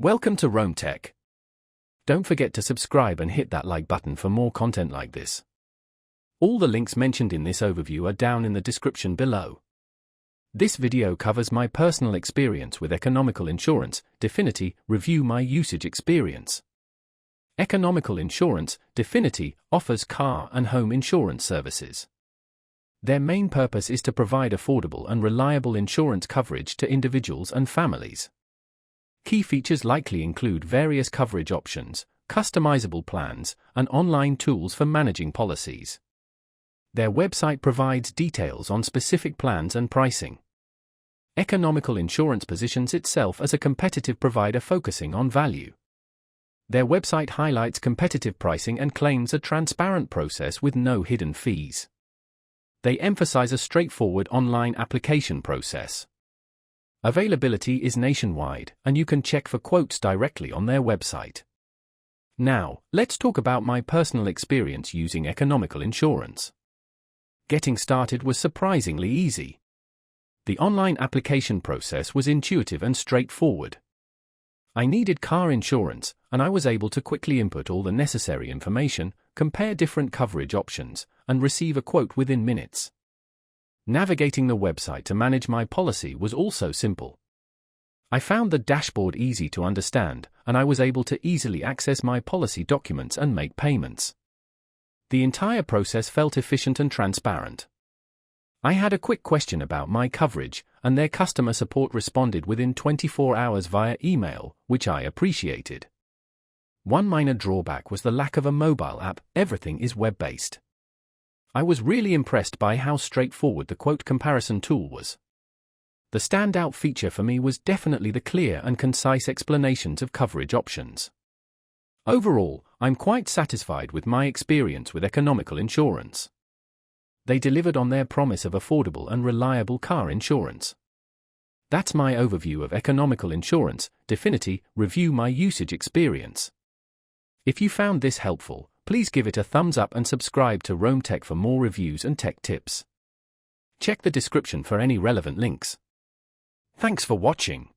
Welcome to Rome Tech. Don't forget to subscribe and hit that like button for more content like this. All the links mentioned in this overview are down in the description below. This video covers my personal experience with Economical Insurance, Definity, review my usage experience. Economical Insurance, Definity, offers car and home insurance services. Their main purpose is to provide affordable and reliable insurance coverage to individuals and families. Key features likely include various coverage options, customizable plans, and online tools for managing policies. Their website provides details on specific plans and pricing. Economical Insurance positions itself as a competitive provider focusing on value. Their website highlights competitive pricing and claims a transparent process with no hidden fees. They emphasize a straightforward online application process. Availability is nationwide, and you can check for quotes directly on their website. Now, let's talk about my personal experience using Economical Insurance. Getting started was surprisingly easy. The online application process was intuitive and straightforward. I needed car insurance, and I was able to quickly input all the necessary information, compare different coverage options, and receive a quote within minutes. Navigating the website to manage my policy was also simple. I found the dashboard easy to understand, and I was able to easily access my policy documents and make payments. The entire process felt efficient and transparent. I had a quick question about my coverage, and their customer support responded within 24 hours via email, which I appreciated. One minor drawback was the lack of a mobile app. Everything is web-based. I was really impressed by how straightforward the quote comparison tool was. The standout feature for me was definitely the clear and concise explanations of coverage options. Overall, I'm quite satisfied with my experience with Economical Insurance. They delivered on their promise of affordable and reliable car insurance. That's my overview of Economical Insurance, Definity, review my usage experience. If you found this helpful, please give it a thumbs up and subscribe to Rome Tech for more reviews and tech tips. Check the description for any relevant links. Thanks for watching.